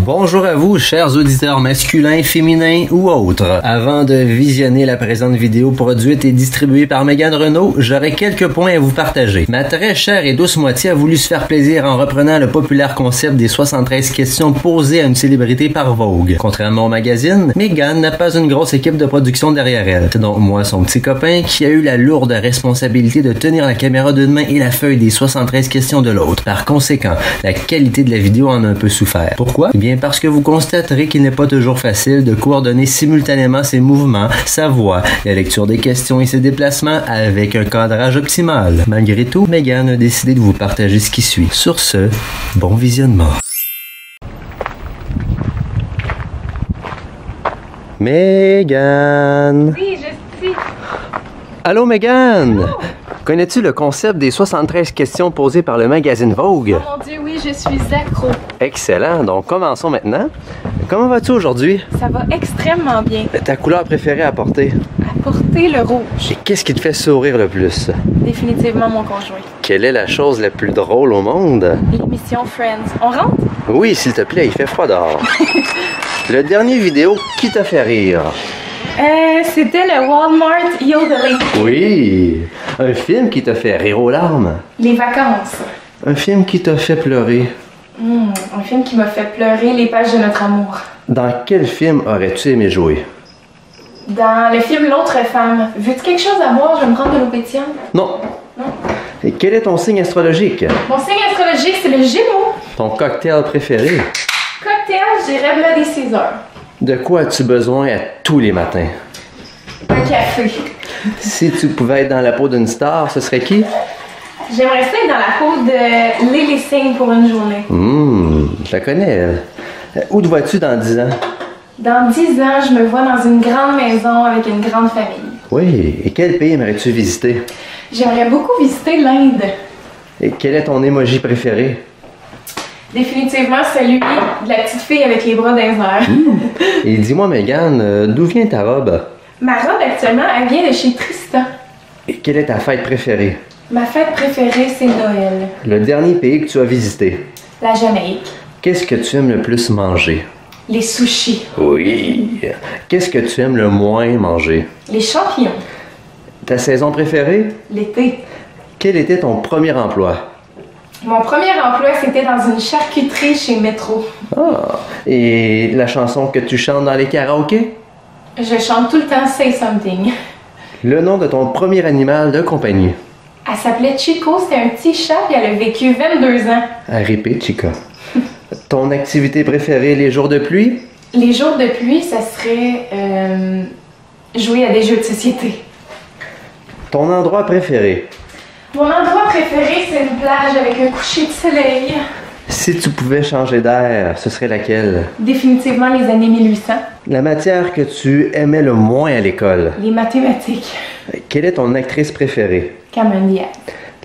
Bonjour à vous, chers auditeurs masculins, féminins ou autres. Avant de visionner la présente vidéo produite et distribuée par Mégane Renault, j'aurai quelques points à vous partager. Ma très chère et douce moitié a voulu se faire plaisir en reprenant le populaire concept des 73 questions posées à une célébrité par Vogue. Contrairement au magazine, Mégane n'a pas une grosse équipe de production derrière elle. C'est donc moi, son petit copain, qui a eu la lourde responsabilité de tenir la caméra d'une main et la feuille des 73 questions de l'autre. Par conséquent, la qualité de la vidéo en a un peu souffert. Pourquoi? Eh bien parce que vous constaterez qu'il n'est pas toujours facile de coordonner simultanément ses mouvements, sa voix, la lecture des questions et ses déplacements avec un cadrage optimal. Malgré tout, Mégane a décidé de vous partager ce qui suit. Sur ce, bon visionnement. Mégane! Oui, je suis. Allô Mégane! Connais-tu le concept des 73 questions posées par le magazine Vogue? Oh mon Dieu, oui, je suis accro. Excellent, donc commençons maintenant. Comment vas-tu aujourd'hui? Ça va extrêmement bien. Ta couleur préférée à porter? À porter le rouge. Et qu'est-ce qui te fait sourire le plus? Définitivement mon conjoint. Quelle est la chose la plus drôle au monde? L'émission Friends. On rentre? Oui, s'il te plaît, il fait froid dehors. Le dernier vidéo qui t'a fait rire? C'était le Walmart Yodeling. Oui, un film qui t'a fait rire aux larmes. Les vacances. Un film qui t'a fait pleurer. Un film qui m'a fait pleurer, Les pages de notre amour. Dans quel film aurais-tu aimé jouer? Dans le film L'autre femme. Veux-tu quelque chose à boire? Je vais me prendre de l'eau pétillante. Non. Non. Et quel est ton signe astrologique? Mon signe astrologique, c'est le Gémeaux. Ton cocktail préféré? Cocktail, je dirais Bloody Caesar. De quoi as-tu besoin à tous les matins? Un café. Si tu pouvais être dans la peau d'une star, ce serait qui? J'aimerais ça être dans la peau de Lily Singh pour une journée. Je la connais, elle. Où te vois-tu dans 10 ans? Dans 10 ans, je me vois dans une grande maison avec une grande famille. Oui, et quel pays aimerais-tu visiter? J'aimerais beaucoup visiter l'Inde. Et quel est ton emoji préféré? Définitivement celui de la petite fille avec les bras dans les airs. Et dis-moi, Mégane, d'où vient ta robe? Ma robe, actuellement, elle vient de chez Tristan. Et quelle est ta fête préférée? Ma fête préférée, c'est Noël. Le dernier pays que tu as visité? La Jamaïque. Qu'est-ce que tu aimes le plus manger? Les sushis. Oui. Qu'est-ce que tu aimes le moins manger? Les champignons. Ta saison préférée? L'été. Quel était ton premier emploi? Mon premier emploi, c'était dans une charcuterie chez Métro. Ah, et la chanson que tu chantes dans les karaokés? Je chante tout le temps Say Something. Le nom de ton premier animal de compagnie? Elle s'appelait Chico, c'était un petit chat et elle a vécu 22 ans. À répéter, Chica. Ton activité préférée les jours de pluie? Les jours de pluie, ça serait jouer à des jeux de société. Ton endroit préféré? Mon endroit préféré, c'est une plage avec un coucher de soleil. Si tu pouvais changer d'air, ce serait laquelle? Définitivement les années 1800. La matière que tu aimais le moins à l'école? Les mathématiques. Quelle est ton actrice préférée? Cameron Diaz.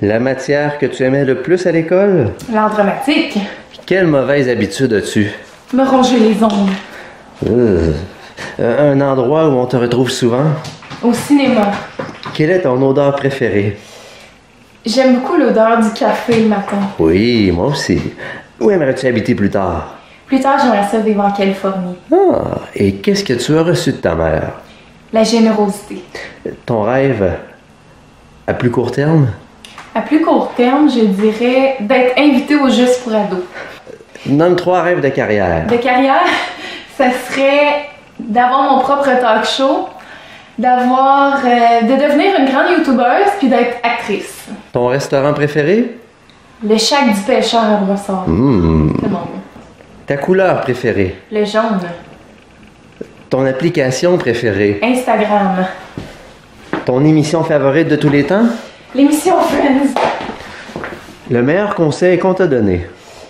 La matière que tu aimais le plus à l'école? L'art dramatique. Quelle mauvaise habitude as-tu? Me ronger les ongles. Un endroit où on te retrouve souvent? Au cinéma. Quelle est ton odeur préférée? J'aime beaucoup l'odeur du café le matin. Oui, moi aussi. Où aimerais-tu habiter plus tard? Plus tard, j'aimerais ça vivre en Californie. Ah, et qu'est-ce que tu as reçu de ta mère? La générosité. Ton rêve à plus court terme? À plus court terme, je dirais d'être invité au Juste pour ados. Nomme 3 rêves de carrière. De carrière, ça serait d'avoir mon propre talk show, de devenir une grande youtubeuse puis d'être actrice. Ton restaurant préféré? Le Shack du pêcheur à Brossard. C'est bon. Ta couleur préférée? Le jaune. Ton application préférée? Instagram. Ton émission favorite de tous les temps? L'émission Friends. Le meilleur conseil qu'on t'a donné?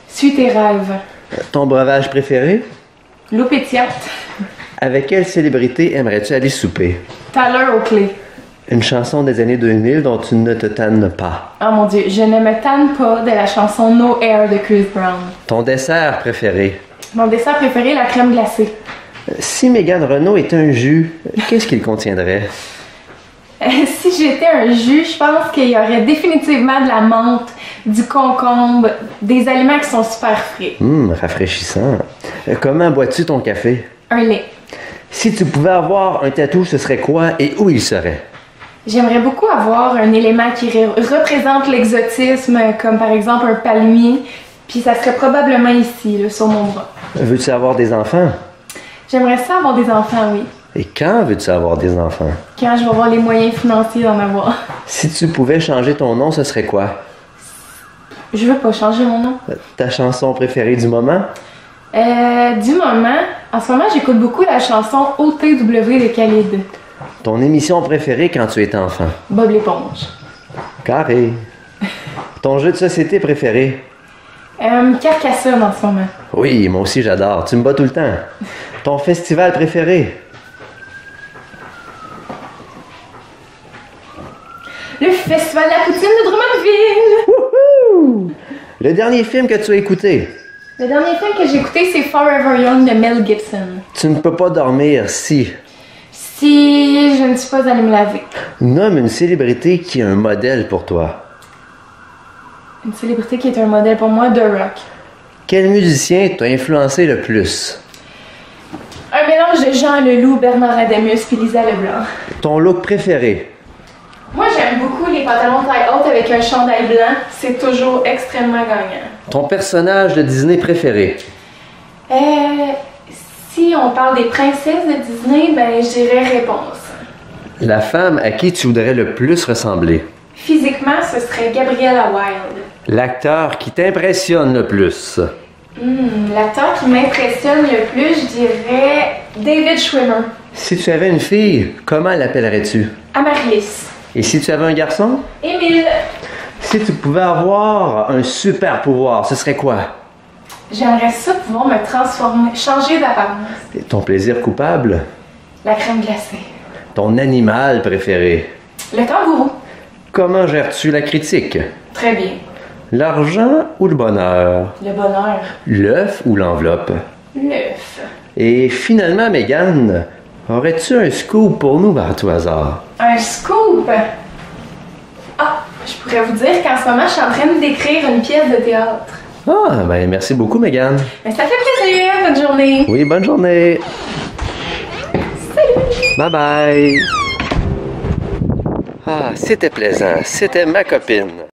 Suis tes rêves. Ton breuvage préféré? L'eau pétillante. Avec quelle célébrité aimerais-tu aller souper? Tyler Oakley. Une chanson des années 2000 dont tu ne te tannes pas. Oh mon Dieu, je ne me tanne pas de la chanson No Air de Chris Brown. Ton dessert préféré? Mon dessert préféré, la crème glacée. Si Mégane Renault était un jus, qu'est-ce qu'il contiendrait? Si j'étais un jus, je pense qu'il y aurait définitivement de la menthe, du concombre, des aliments qui sont super frais. Rafraîchissant. Comment bois-tu ton café? Un lait. Si tu pouvais avoir un tatou, ce serait quoi et où il serait? J'aimerais beaucoup avoir un élément qui représente l'exotisme, comme par exemple un palmier, puis ça serait probablement ici, là, sur mon bras. Veux-tu avoir des enfants? J'aimerais ça avoir des enfants, oui. Et quand veux-tu avoir des enfants? Quand je vais avoir les moyens financiers d'en avoir. Si tu pouvais changer ton nom, ce serait quoi? Je veux pas changer mon nom. Ta chanson préférée du moment? Du moment, en ce moment, j'écoute beaucoup la chanson OTW de Khalid. Ton émission préférée quand tu étais enfant? Bob l'éponge. Carré. Ton jeu de société préféré? Carcassonne en ce moment. Oui, moi aussi j'adore. Tu me bats tout le temps. Ton festival préféré? Le Festival de la poutine de Drummondville. Wouhou! Le dernier film que tu as écouté? Le dernier film que j'ai écouté, c'est Forever Young de Mel Gibson. Tu ne peux pas dormir si... Si je ne suis pas allée me laver. Nomme une célébrité qui est un modèle pour toi. Une célébrité qui est un modèle pour moi, The Rock. Quel musicien t'a influencé le plus? Un mélange de Jean Leloup, Bernard Adamus puis Lisa Leblanc. Ton look préféré? Moi, j'aime beaucoup les pantalons taille haute avec un chandail blanc. C'est toujours extrêmement gagnant. Ton personnage de Disney préféré? Si on parle des princesses de Disney, ben je dirais Réponse. La femme à qui tu voudrais le plus ressembler? Physiquement, ce serait Gabriella Wilde. L'acteur qui t'impressionne le plus? L'acteur qui m'impressionne le plus, je dirais David Schwimmer. Si tu avais une fille, comment l'appellerais-tu? Amaryllis. Et si tu avais un garçon? Émile. Si tu pouvais avoir un super pouvoir, ce serait quoi? J'aimerais ça pouvoir me transformer, changer d'apparence. Et ton plaisir coupable? La crème glacée. Ton animal préféré? Le kangourou. Comment gères-tu la critique? Très bien. L'argent ou le bonheur? Le bonheur. L'œuf ou l'enveloppe? L'œuf. Et finalement, Mégane, aurais-tu un scoop pour nous par tout hasard? Un scoop? Ah, je pourrais vous dire qu'en ce moment, je suis en train d'écrire une pièce de théâtre. Ah, ben merci beaucoup, Mégane. Mais ça fait plaisir. Bonne journée. Oui, bonne journée. Salut. Bye bye. Ah, c'était plaisant. C'était ma copine.